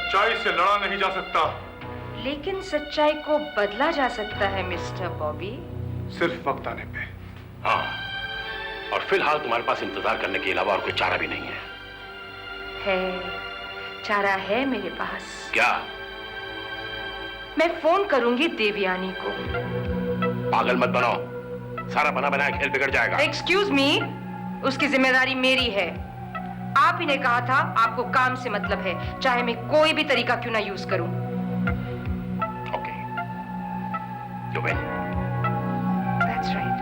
सच्चाई से लड़ा नहीं जा सकता, लेकिन सच्चाई को बदला जा सकता है मिस्टर बॉबी, सिर्फ वक्त आने पे। हाँ, और फिलहाल तुम्हारे पास इंतजार करने के अलावा और कोई चारा भी नहीं है। चारा है मेरे पास। क्या? मैं फोन करूंगी देवयानी को। पागल मत बनाओ, सारा बना बनाया खेल बिगड़ जाएगा। एक्सक्यूज मी, उसकी जिम्मेदारी मेरी है। आप ही ने कहा था आपको काम से मतलब है, चाहे मैं कोई भी तरीका क्यों ना यूज करूं। Okay, you win. That's right.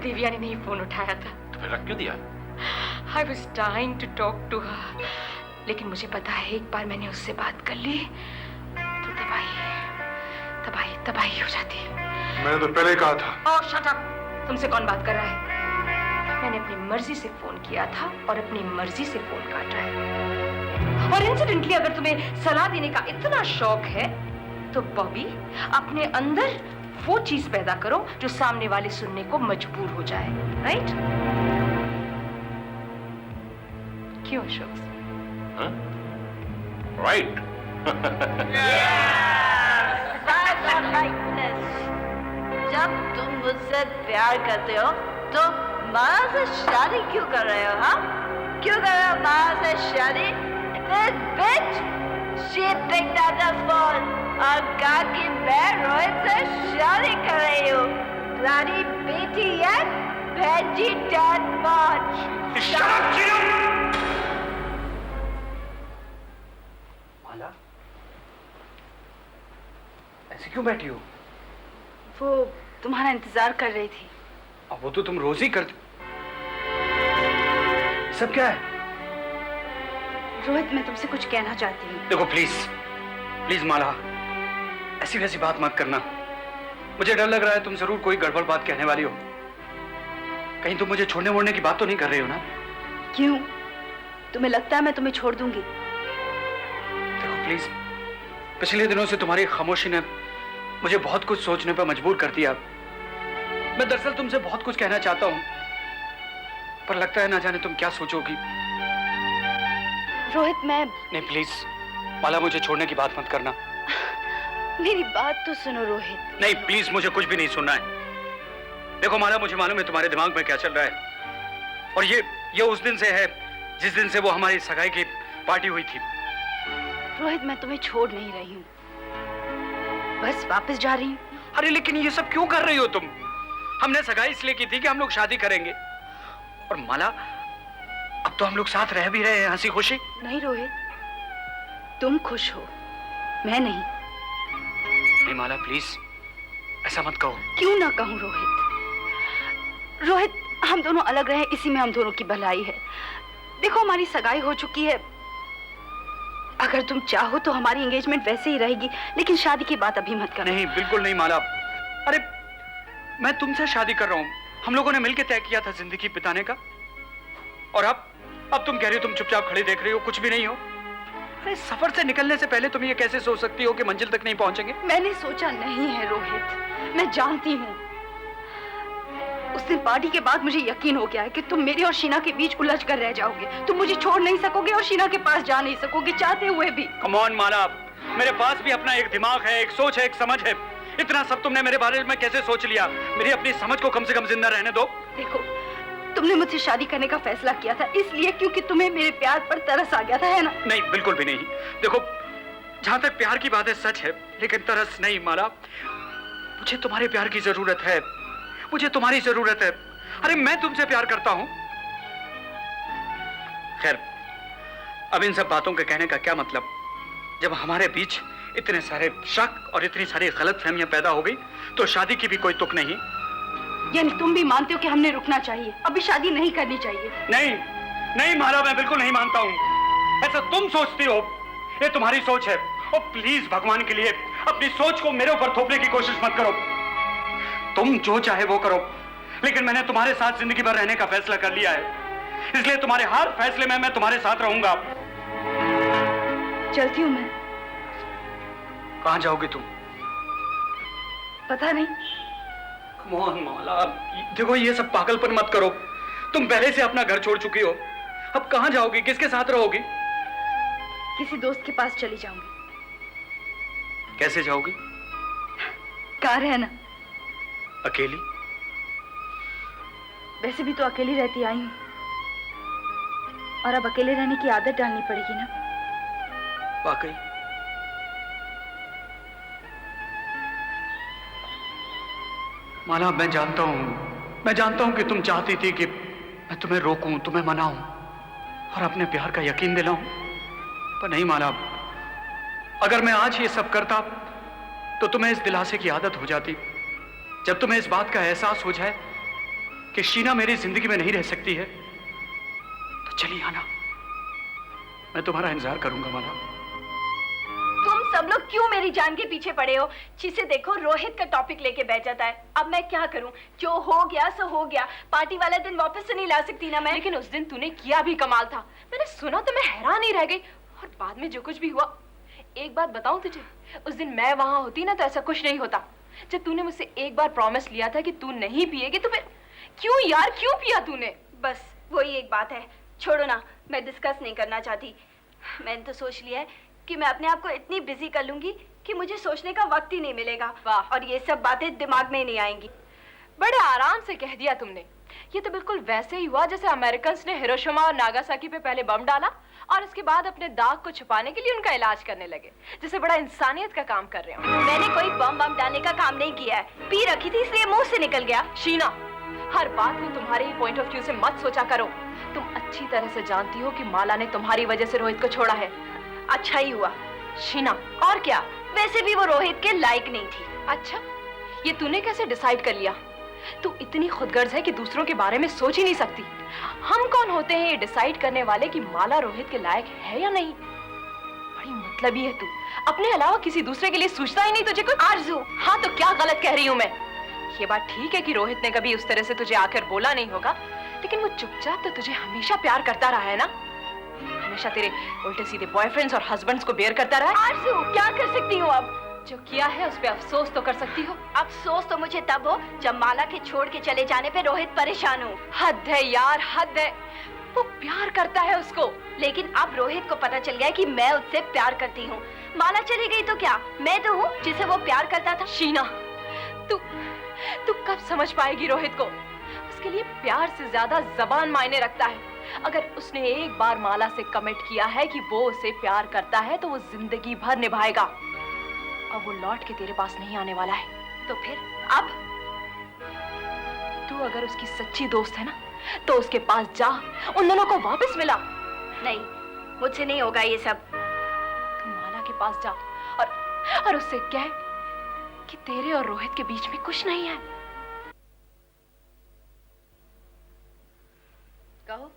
Devyani ने ही फोन उठाया था। तो फिर रख क्यों दिया? I was dying to talk to her, लेकिन मुझे पता है एक बार मैंने उससे बात कर ली तो तबाही हो जाती। मैंने तो पहले कहा था। ओह शट अप, तुमसे कौन बात कर रहा है? मैंने अपनी मर्जी से फोन किया था और अपनी मर्जी से फोन काटा है। और इंसिडेंटली अगर तुम्हें सलाह देने का इतना शौक है तो बॉबी अपने अंदर वो चीज पैदा करो जो सामने वाले सुनने को मजबूर हो जाए, राइट? क्यों अशोक? राइट। जब तुम मुझसे प्यार करते हो तो माँ से शादी क्यों कर रहे हो? हाँ, क्यों कर रहे हो माँ से शादी? This bitch, she picked up the phone और कहा कि मैं रोहित से शादी कर रही हूँ। तुम्हारी बेटी है भेजी डैड मौज। माला, ऐसे क्यों बैठी हो? वो तुम्हारा इंतजार कर रही थी। अब वो तो तुम रोज ही करती। सब क्या है? रोहित, मैं तुमसे कुछ कहना चाहती हूँ। देखो प्लीज प्लीज माला, ऐसी वैसी बात मत करना। मुझे डर लग रहा है तुम जरूर कोई गड़बड़ बात कहने वाली हो। कहीं तुम मुझे छोड़ने मोड़ने की बात तो नहीं कर रही हो ना? क्यों? तुम्हें लगता है मैं तुम्हें छोड़ दूंगी? देखो प्लीज, पिछले दिनों से तुम्हारी खामोशी ने मुझे बहुत कुछ सोचने पर मजबूर कर दिया। मैं दरअसल तुमसे बहुत कुछ कहना चाहता हूँ, पर लगता है ना जाने तुम क्या सोचोगी। रोहित, मैं... नहीं प्लीज माला, मुझे छोड़ने की बात मत करना। मेरी बात तो सुनो रोहित। नहीं प्लीज, मुझे कुछ भी नहीं सुनना है। देखो माला, मुझे मालूम है तुम्हारे दिमाग में क्या चल रहा है, और ये उस दिन से है जिस दिन से वो हमारी सगाई की पार्टी हुई थी। रोहित, मैं तुम्हें छोड़ नहीं रही हूँ, बस वापस जा रही हूँ। अरे लेकिन ये सब क्यों कर रही हो तुम? हमने सगाई इसलिए की थी कि हम लोग शादी करेंगे, और माला अब तो हम लोग साथ रह भी रहे हैं हंसी खुशी। नहीं रोहित, तुम खुश हो, मैं नहीं। नहीं माला प्लीज, ऐसा मत कहो। क्यों ना कहूँ रोहित? रोहित, हम दोनों अलग रहे, इसी में हम दोनों की भलाई है। देखो हमारी सगाई हो चुकी है, अगर तुम चाहो तो हमारी एंगेजमेंट वैसे ही रहेगी, लेकिन शादी की बात अभी मत करना। नहीं, बिल्कुल नहीं माला। अरे मैं तुमसे शादी कर रहा हूँ, हम लोगों ने मिलकर तय किया था जिंदगी बिताने का, और अब तुम कह रही हो तुम चुपचाप खड़ी देख रही हो, कुछ भी नहीं हो। अरे सफर से निकलने से पहले तुम ये कैसे सोच सकती हो कि मंजिल तक नहीं पहुंचेंगे? मैंने सोचा नहीं है रोहित, मैं जानती हूँ। उस दिन पार्टी के बाद मुझे यकीन हो गया है कि तुम मेरी और शीना के बीच उलझ कर रह जाओगे। तुम मुझे छोड़ नहीं सकोगे और शीना के पास जा नहीं सकोगे, चाहते हुए भी। कम ऑन माला, मेरे पास भी अपना एक दिमाग है, एक सोच है, एक समझ है। इतना सब तुमने मेरे बारे में कैसे सोच लिया? मेरी अपनी समझ को कम से कम जिंदा रहने दो। देखो, तुमने मुझसे शादी करने का फैसला किया था इसलिए क्योंकि तुम्हें मेरे प्यार पर तरस आ गया था, है ना? नहीं, बिल्कुल भी नहीं। देखो, जहां तक प्यार की बात है सच है, लेकिन तरस नहीं माला। मुझे तुम्हारे प्यार की जरूरत है, मुझे तुम्हारी जरूरत है। अरे मैं तुमसे प्यार करता हूं। खैर, अब इन सब बातों के कहने का क्या मतलब, जब हमारे बीच इतने सारे शक और इतनी सारी गलतफहमियां पैदा हो गई तो शादी की भी कोई तुक नहीं। यानी तुम भी मानते हो कि हमने रुकना चाहिए, अभी शादी नहीं करनी चाहिए? नहीं नहीं माला, मैं बिल्कुल नहीं मानता हूं। ऐसा तुम सोचती हो, ये तुम्हारी सोच है। और प्लीज भगवान के लिए अपनी सोच को मेरे ऊपर थोपने की कोशिश मत करो। तुम जो चाहे वो करो, लेकिन मैंने तुम्हारे साथ जिंदगी भर रहने का फैसला कर लिया है, इसलिए तुम्हारे हर फैसले में मैं तुम्हारे साथ रहूंगा। चलती हूँ मैं। कहां जाओगी तुम? पता नहीं। मोहन माला, देखो ये सब पागलपन मत करो। तुम पहले से अपना घर छोड़ चुकी हो, अब कहां जाओगी, किसके साथ रहोगी? किसी दोस्त के पास चली जाऊंगी। कैसे जाओगी? कार है ना। अकेली? वैसे भी तो अकेली रहती आई हूँ, और अब अकेले रहने की आदत डालनी पड़ेगी ना। वाकई माला, मैं जानता हूं कि तुम चाहती थी कि मैं तुम्हें रोकूं, तुम्हें मनाऊं और अपने प्यार का यकीन दिलाऊं, पर नहीं माला। अगर मैं आज ये सब करता तो तुम्हें इस दिलासे की आदत हो जाती। जब तुम्हें इस बात का एहसास हो जाए कि शीना मेरी जिंदगी में नहीं रह सकती है तो चली आना, मैं तुम्हारा इंतजार करूंगा माला। तुम सब लोग क्यों मेरी जान के पीछे पड़े हो? जिसे देखो रोहित का टॉपिक लेके बैठ जाता है। अब मैं क्या करूं? जो हो गया सो हो गया। पार्टी वाला दिन वापस से नहीं ला सकती ना मैं। लेकिन उस दिन तूने किया भी कमाल था। मैंने सुना तो मैं हैरान ही रह गई, और बाद में जो कुछ भी हुआ। एक बात बताऊं तुझे, उस दिन मैं वहां होती ना तो ऐसा कुछ नहीं होता। जब तूने मुझसे एक बार प्रॉमिस लिया था कि तू नहीं पिएगी, तो फिर क्यों यार, क्यों पिया तूने? बस वही एक बात है, छोड़ो ना, मैं डिस्कस नहीं करना चाहती। मैंने तो सोच लिया है कि मैं अपने आप को इतनी बिजी कर लूंगी कि मुझे सोचने का वक्त ही नहीं मिलेगा। वाह। और ये सब बातें दिमाग में ही नहीं आएंगी। बड़े आराम से कह दिया तुमने। ये तो बिल्कुल वैसे ही हुआ जैसे अमेरिकन ने हिरोशिमा और नागासाकी पे पहले बम डाला और उसके बाद अपने दाग को छुपाने के लिए उनका इलाज करने लगे। जैसे बड़ा इंसानियत का काम कर रहे हो। मैंने कोई बम डालने का काम नहीं किया है, पी रखी थी इसलिए मुंह से निकल गया। शीना, हर बात को तुम्हारे ही पॉइंट ऑफ व्यू से मत सोचा करो। तुम अच्छी तरह से जानती हो कि माला ने तुम्हारी वजह से रोहित को छोड़ा है। अच्छा ही हुआ शीना। और क्या, वैसे भी वो रोहित के लायक नहीं थी। अच्छा, ये तूने कैसे डिसाइड कर लिया? तू इतनी खुदगर्ज है कि दूसरों के बारे में सोच ही नहीं सकती। हम कौन होते हैं ये डिसाइड करने वाले कि माला रोहित के लायक है या नहीं? बड़ी मतलबी है तू, अपने अलावा किसी दूसरे के लिए सोचता ही नहीं तुझे कुछ। आरज़ू। हाँ तो क्या गलत कह रही हूँ मैं? ये बात ठीक है कि रोहित ने कभी उस तरह से तुझे आकर बोला नहीं होगा, लेकिन वो चुपचाप तो तुझे हमेशा प्यार करता रहा है ना। हमेशा तेरे उल्टे सीधे बॉयफ्रेंड्स और हस्बैंड्स को बेयर करता रहा है। आरज़ू, क्या कर सकती हूँ अब? जो किया है उस पे अफसोस तो कर सकती हो। अफसोस तो मुझे तब हो जब माला के छोड़ के चले जाने पे रोहित परेशान हो। हद है यार, हद है। वो प्यार करता है उसको। लेकिन अब रोहित को पता चल गया कि मैं उससे प्यार करती हूँ। माला चली गई तो क्या, मैं तो हूँ जिसे वो प्यार करता था। शीना, तू कब समझ पाएगी रोहित को? उसके लिए प्यार से ज्यादा जबान मायने रखता है। अगर उसने एक बार माला से कमिट किया है कि वो उसे प्यार करता है तो वो जिंदगी भर निभाएगा। अब वो लौट के तेरे पास नहीं आने वाला है। तो फिर अब तू अगर उसकी सच्ची दोस्त है ना तो उसके पास जा, उन दोनों को वापस मिला। नहीं, मुझसे नहीं होगा ये सब। तू माला के पास जा और उससे कह कि तेरे और रोहित के बीच में कुछ नहीं है। कहो,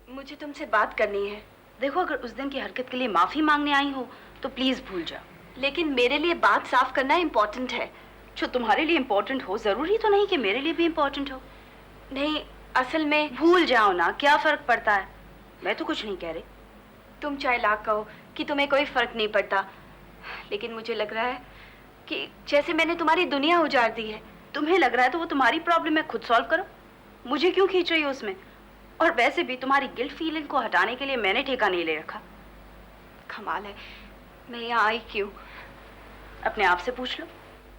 मुझे तुमसे बात करनी है। देखो, अगर उस दिन की हरकत के लिए माफी मांगने आई हो तो प्लीज भूल जाओ। लेकिन मेरे लिए बात साफ करना इम्पोर्टेंट है। जो तुम्हारे लिए इम्पोर्टेंट हो जरूरी तो नहीं कि मेरे लिए भी इम्पोर्टेंट हो। नहीं, असल में भूल जाओ ना, क्या फर्क पड़ता है। मैं तो कुछ नहीं कह रही। तुम चाहे लाख कहो, कि तुम्हें कोई फर्क नहीं पड़ता, लेकिन मुझे लग रहा है कि जैसे मैंने तुम्हारी दुनिया उजाड़ दी है। तुम्हें लग रहा है तो वो तुम्हारी प्रॉब्लम है, खुद सॉल्व करो, मुझे क्यों खींच रही हो उसमें? और वैसे भी तुम्हारी गिल्ट फीलिंग को हटाने के लिए मैंने ठेका नहीं ले रखा। कमाल है, मैं यहाँ आई क्यों? अपने आप से पूछ लो।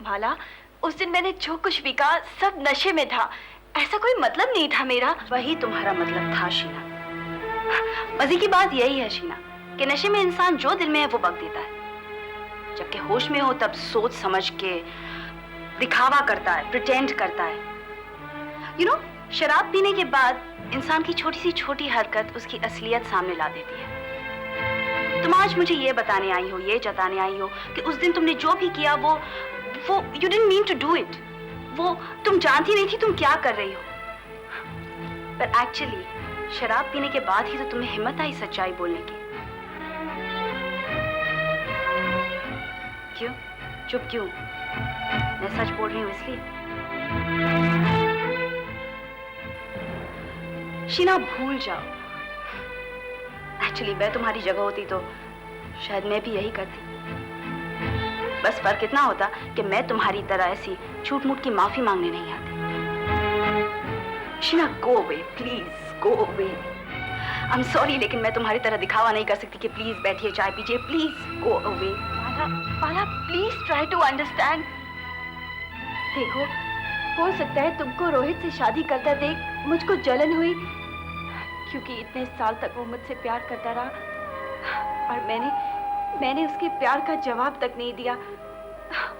माला, उस दिन मैंने जो कुछ भी कहा सब नशे में था, ऐसा कोई मतलब नहीं था मेरा। वही तुम्हारा मतलब था शीना। मजे की बात यही है शीना कि नशे में इंसान जो दिल में है वो बक देता है, जबकि होश में हो तब सोच समझ के दिखावा करता है, प्रिटेंड करता है। यू नो, शराब पीने के बाद इंसान की छोटी सी छोटी हरकत उसकी असलियत सामने ला देती है। तुम आज मुझे ये बताने आई हो, ये जताने आई हो कि उस दिन तुमने जो भी किया वो you didn't mean to do it, वो तुम जानती नहीं थी तुम क्या कर रही हो। पर एक्चुअली शराब पीने के बाद ही तो तुम्हें हिम्मत आई सच्चाई बोलने की। क्यों चुप क्यों? मैं सच बोल रही हूँ इसलिए। शीना भूल जाओ। एक्चुअली मैं तुम्हारी जगह होती तो शायद मैं भी यही करती। बस फर्क इतना होता कि मैं तुम्हारी तरह ऐसी छूट मूट की माफी मांगने नहीं आती। Sheena go away please, go away. I am sorry, लेकिन मैं तुम्हारी तरह दिखावा नहीं कर सकती कि प्लीज बैठिए चाय पीजिए, please go away. Mala please try to understand. देखो, हो सकता है तुमको रोहित से शादी करता देख मुझको जलन हुई, क्योंकि इतने साल तक वो मुझसे प्यार करता रहा और मैंने उसके प्यार का जवाब तक नहीं दिया।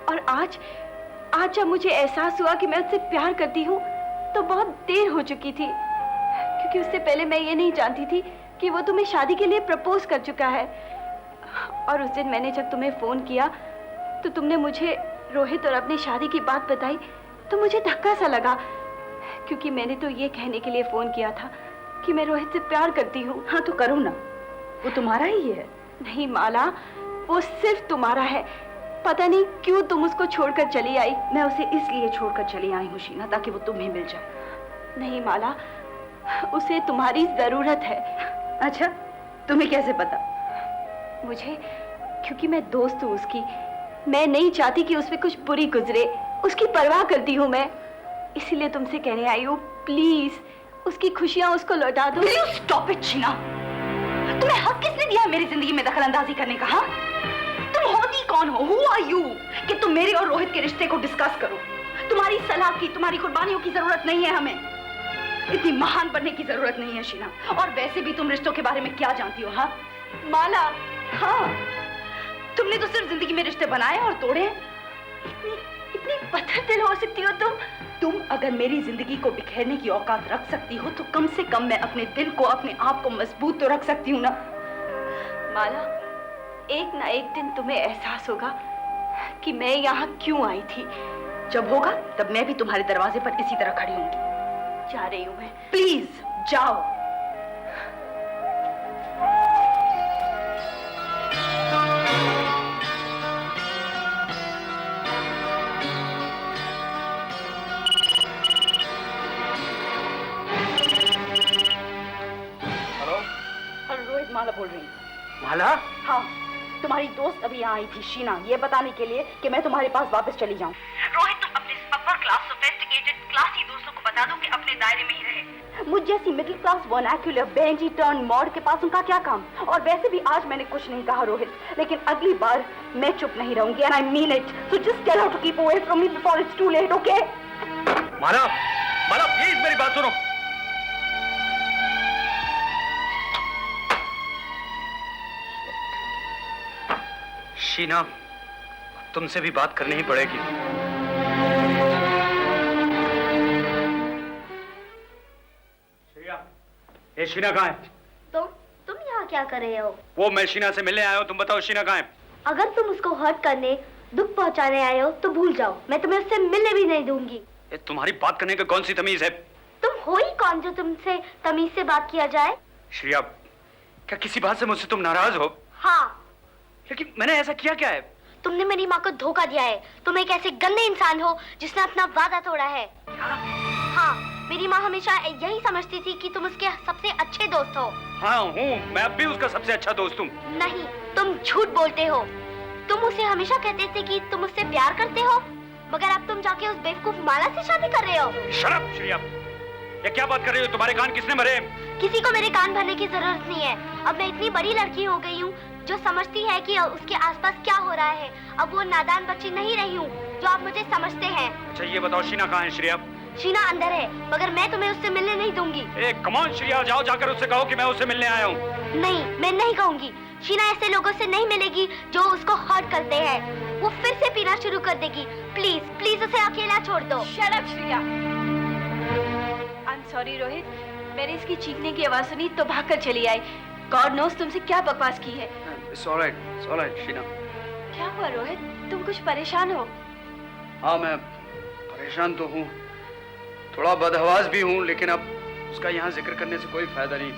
और आज जब मुझे एहसास हुआ कि मैं उससे प्यार करती हूँ तो बहुत देर हो चुकी थी, क्योंकि उससे पहले मैं ये नहीं जानती थी कि वो तुम्हें शादी के लिए प्रपोज कर चुका है। और उस दिन मैंने जब तुम्हें फोन किया तो तुमने मुझे रोहित और अपनी शादी की बात बताई तो मुझे धक्का सा लगा, क्योंकि मैंने तो ये कहने के लिए फोन किया था कि मैं रोहित से प्यार करती हूँ। हाँ तो करो ना, वो तुम्हारा ही है। नहीं माला, वो सिर्फ तुम्हारा है। पता नहीं क्यों तुम उसको छोड़कर चली आई। मैं उसे इसलिए छोड़कर चली आई हूँ शीना, ताकि वो तुम्हें मिल जाए। नहीं माला, उसे तुम्हारी जरूरत है। अच्छा, तुम्हें कैसे पता? मुझे, क्योंकि मैं दोस्त हूँ उसकी। मैं नहीं चाहती कि उसमें कुछ बुरी गुजरे, उसकी परवाह करती हूँ मैं, इसीलिए तुमसे कहने आई हूँ प्लीज उसकी खुशियाँ उसको लौटा दो। Stop it Sheena. तुम्हें हक किसने दिया मेरी जिंदगी में दखल अंदाजी करने का? हाँ, तुम होती कौन हो? Who are you कि तुम मेरे और रोहित के रिश्ते को डिस्कस करो? तुम्हारी सलाह की, तुम्हारी कुर्बानियों की जरूरत नहीं है हमें। इतनी महान बनने की जरूरत नहीं है शीना। और वैसे भी तुम रिश्तों के बारे में क्या जानती हो? हाँ माला, हाँ, तुमने तो सिर्फ जिंदगी में रिश्ते बनाए और तोड़े। इतनी पत्थर दिल हो सकती हो तुम अगर मेरी जिंदगी को बिखेरने की औकात रख सकती हो तो कम से कम मैं अपने दिल को, अपने आप को मजबूत तो रख सकती हूँ ना। माला, एक ना एक दिन तुम्हें एहसास होगा कि मैं यहाँ क्यों आई थी। जब होगा तब मैं भी तुम्हारे दरवाजे पर इसी तरह खड़ी होंगी। जा रही हूँ मैं। प्लीज जाओ। माला बोल रही हूँ। माला? हाँ, तुम्हारी दोस्त अभी यहाँ आई थी शीना, ये बताने के लिए कि मैं तुम्हारे पास वापस चली जाऊँ। रोहित, तुम अपने अपर क्लास सोफिस्टिकेटेड क्लासी दोस्तों को बता दो कि अपने दायरे में ही रहे। मुझ जैसी middle class vernacular Benji turn mod के पास उनका क्या काम? और वैसे भी आज मैंने कुछ नहीं कहा रोहित, लेकिन अगली बार मैं चुप नहीं रहूंगी, and I mean it. So just tell her to keep away from me before it's too late, okay? Mala, Mala please मेरी बात सुनो। शीना, तुमसे भी बात करनी ही पड़ेगी। ये शीना कहाँ है? तुम यहाँ क्या कर रहे हो? वो मैं शीना से मिलने आया हूँ, तुम बताओ शीना कहाँ है? अगर तुम उसको हर्ट करने, दुख पहुँचाने आए हो तो भूल जाओ, मैं तुम्हें उससे मिलने भी नहीं दूंगी। ये तुम्हारी बात करने की कौन सी तमीज है? तुम हो ही कौन जो तुमसे तमीज से बात किया जाए? श्रेया, क्या किसी बात से मुझसे तुम नाराज हो? हाँ। लेकिन मैंने ऐसा किया क्या है? तुमने मेरी माँ को धोखा दिया है। तुम एक ऐसे गंदे इंसान हो जिसने अपना वादा तोड़ा है। हाँ, मेरी माँ हमेशा यही समझती थी कि तुम उसके सबसे अच्छे दोस्त हो। हाँ हूँ, मैं अब भी उसका सबसे अच्छा दोस्त हूँ। नहीं, तुम झूठ बोलते हो। तुम उसे हमेशा कहते थे कि तुम उससे प्यार करते हो, मगर अब तुम जाके उस बेवकूफ माला से शादी कर रहे हो। शट अप श्रेया, ये क्या बात कर रही हो? तुम्हारे कान किसने भरे? किसी को मेरे कान भरने की जरूरत नहीं है। अब मैं इतनी बड़ी लड़की हो गई हूँ जो समझती है कि उसके आसपास क्या हो रहा है। अब वो नादान बच्ची नहीं रही हूँ जो आप मुझे समझते हैं। अच्छा ये बताओ, शीना कहाँ है? श्रेया शीना अंदर है, मगर मैं तुम्हें उससे मिलने नहीं दूंगी। कम ऑन श्रेया, जाओ जाकर उससे कहो कि मैं उससे मिलने आया हूँ। नहीं, मैं नहीं कहूँगी। शीना ऐसे लोगों से नहीं मिलेगी जो उसको हर्ट करते हैं। वो फिर से पीना शुरू कर देगी। प्लीज प्लीज उसे अकेला छोड़ दो। Shut up Shreya. I am sorry Rohit, मैंने इसकी चीखने की आवाज सुनी तो भागकर चली आई। गॉड नोस तुमसे क्या बकवास की है। It's all right, Sheena. क्या हुआ रोहित, तुम कुछ परेशान हो? हाँ मैं परेशान तो हूँ, थोड़ा बदहवास भी हूँ, लेकिन अब उसका यहाँ जिक्र करने से कोई फायदा नहीं।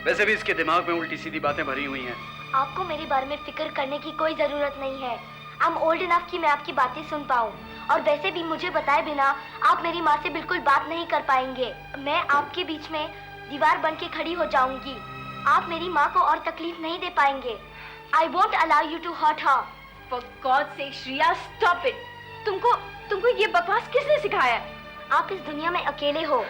वैसे भी इसके दिमाग में उल्टी सीधी बातें भरी हुई हैं। आपको मेरे बारे में फिक्र करने की कोई जरूरत नहीं है। आई एम ओल्ड इनफ कि मैं आपकी बातें सुन पाऊँ। और वैसे भी मुझे बताए बिना आप मेरी माँ से बिल्कुल बात नहीं कर पाएंगे। मैं आपके बीच में दीवार बन के खड़ी हो जाऊंगी। आप मेरी माँ को और तकलीफ नहीं दे पाएंगे। I won't allow you to hurt her. For God's sake, Shreya, stop it. तुमको ये बकवास किसने सिखाया? आप इस दुनिया में अकेले हो।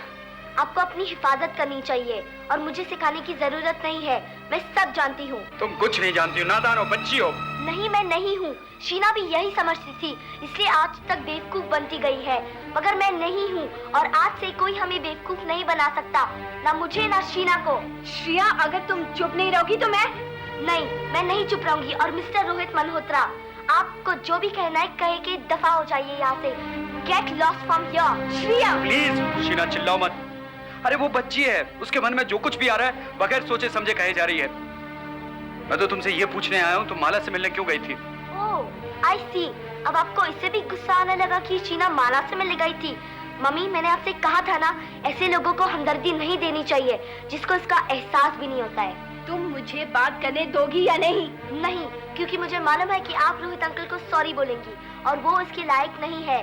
आपको अपनी हिफाजत करनी चाहिए और मुझे सिखाने की जरूरत नहीं है। मैं सब जानती हूँ। तुम कुछ नहीं जानती हो, नादान हो, बच्ची हो। नहीं, मैं नहीं हूँ। शीना भी यही समझती थी, इसलिए आज तक बेवकूफ बनती गई है। मगर मैं नहीं हूँ और आज से कोई हमें बेवकूफ नहीं बना सकता, ना मुझे ना शीना को। श्रेया, अगर तुम चुप नहीं रहोगी तो मैं नहीं चुप रहूंगी। और मिस्टर रोहित मल्होत्रा, आपको जो भी कहना है कहे के दफा हो जाइए यहाँ से। Get lost from here. Shreya please Sheena, चिल्लाओ मत। अरे वो बच्ची है, उसके मन में जो कुछ भी आ रहा है बगैर सोचे समझे कहे जा रही है। मैं तो तुमसे ये पूछने आया हूँ, तुम माला से मिलने क्यों गई थी? ओह, आई सी। अब आपको इससे भी गुस्सा आने लगा कि शीना माला से मिलने गई थी। मम्मी, मैंने आपसे कहा था ना, ऐसे लोगों को हमदर्दी नहीं देनी चाहिए जिसको इसका एहसास भी नहीं होता है। तुम मुझे बात करने दोगी या नहीं? नहीं, क्योंकि मुझे मालूम है कि आप रोहित अंकल को सॉरी बोलेंगी और वो उसके लायक नहीं है।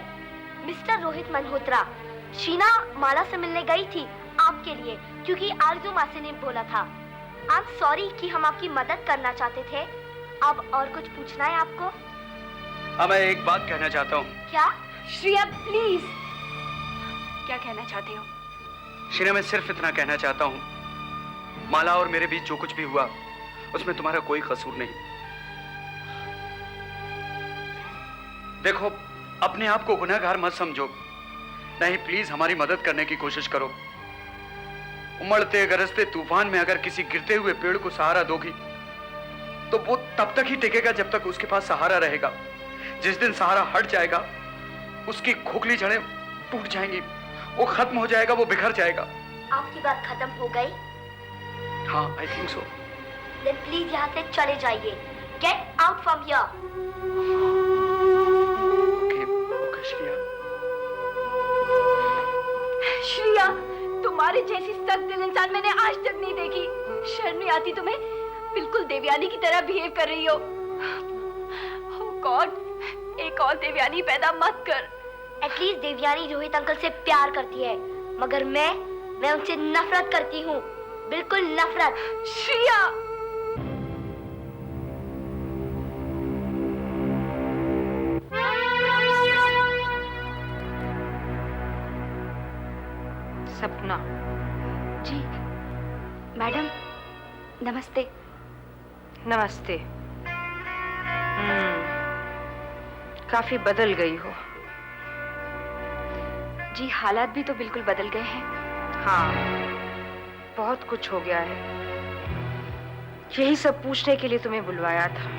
मिस्टर रोहित मल्होत्रा, शीना माला से मिलने गई थी आपके लिए, क्योंकि आरजू मासी ने बोला था। आई एम सॉरी कि हम आपकी मदद करना चाहते थे। अब और कुछ पूछना है आपको? हाँ, मैं एक बात कहना चाहता हूँ। क्या? श्रेया प्लीज, क्या कहना चाहते हो? शीना, मैं सिर्फ इतना कहना चाहता हूँ, माला और मेरे बीच जो कुछ भी हुआ उसमें तुम्हारा कोई कसूर नहीं। देखो, अपने आप को गुनहगार मत समझो। नहीं, प्लीज हमारी मदद करने की कोशिश करो। उमड़ते गरजते तूफान में अगर किसी गिरते हुए पेड़ को सहारा दोगी तो वो तब तक ही टिकेगा जब तक उसके पास सहारा रहेगा। जिस दिन सहारा हट जाएगा उसकी खोखली जड़ें टूट जाएंगी, वो खत्म हो जाएगा, वो बिखर जाएगा। आपकी बात खत्म हो गई? हाँ, I think so. Then please यहाँ से चले जाइए। Get out from here. Okay Shreya. Shreya, तुम्हारे जैसी सख्त दिल इंसान मैंने आज तक नहीं देखी। शर्म नहीं आती तुम्हें? बिल्कुल देवयानी की तरह बिहेव कर रही हो। Oh God, एक और देवयानी पैदा मत कर। एटलीस्ट देवयानी रोहित अंकल से प्यार करती है, मगर मैं उनसे नफरत करती हूँ, बिल्कुल नफरत। श्रेया, सपना जी मैडम, नमस्ते। नमस्ते। काफी बदल गई हो। जी, हालात भी तो बिल्कुल बदल गए हैं। हाँ, बहुत कुछ हो गया है। यही सब पूछने के लिए तुम्हें बुलवाया था।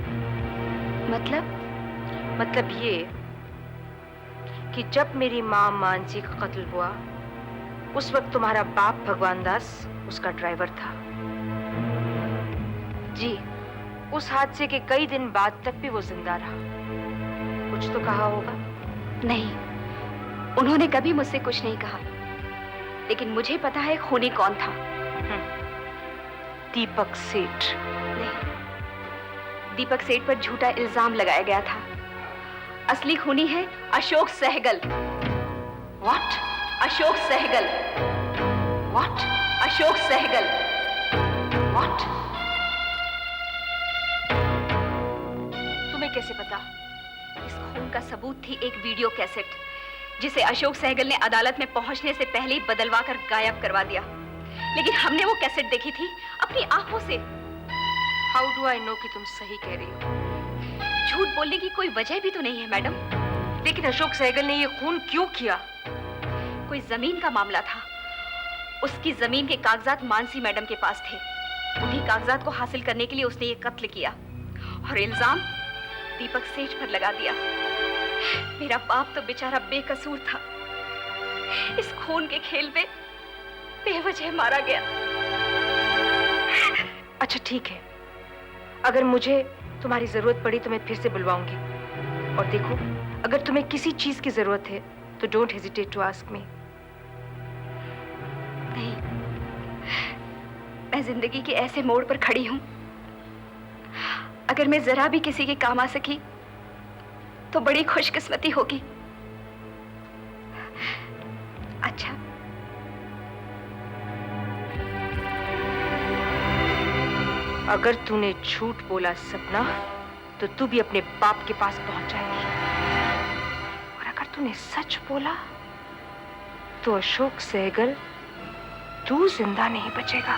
मतलब ये कि जब मेरी माँ मानसी का कत्ल हुआ उस वक्त तुम्हारा बाप भगवान दास उसका ड्राइवर था। जी, उस हादसे के कई दिन बाद तक भी वो जिंदा रहा। कुछ तो कहा होगा? नहीं, उन्होंने कभी मुझसे कुछ नहीं कहा, लेकिन मुझे पता है खूनी कौन था। दीपक सेठ। नहीं, दीपक सेठ पर झूठा इल्जाम लगाया गया था। असली खूनी है Ashok Sehgal. What? Ashok Sehgal. What? Ashok Sehgal. What? तुम्हें कैसे पता? इस खून का सबूत थी एक वीडियो कैसेट जिसे अशोक सहगल ने अदालत में पहुंचने से पहले ही बदलवा कर गायब करवा दिया। लेकिन हमने वो कैसेट देखी थी अपनी आंखों से। How do I know कि तुम सही कह रही हो? झूठ बोलने की कोई वजह भी तो नहीं है मैडम। लेकिन अशोक सहगल ने ये खून क्यों किया? कोई जमीन का मामला था। उसकी जमीन के कागजात मानसी मैडम के पास थे। उन्हीं कागजात को हासिल करने के लिए उसने ये कत्ल किया और इल्जाम दीपक सेठ पर लगा दिया। मेरा बाप तो बेचारा बेकसूर था। इस खून के खेल में बेवजह मारा गया। अच्छा ठीक है, अगर मुझे तुम्हारी जरूरत पड़ी तो मैं फिर से बुलवाऊंगी। और देखो, अगर तुम्हें किसी चीज की जरूरत है तो don't hesitate to ask me. नहीं, मैं जिंदगी के ऐसे मोड़ पर खड़ी हूं, अगर मैं जरा भी किसी के काम आ सकी तो बड़ी खुशकिस्मती होगी। अच्छा, अगर तूने झूठ बोला सपना, तो तू भी अपने बाप के पास पहुंच जाएगी। और अगर तूने सच बोला तो अशोक सहगल, तू जिंदा नहीं बचेगा।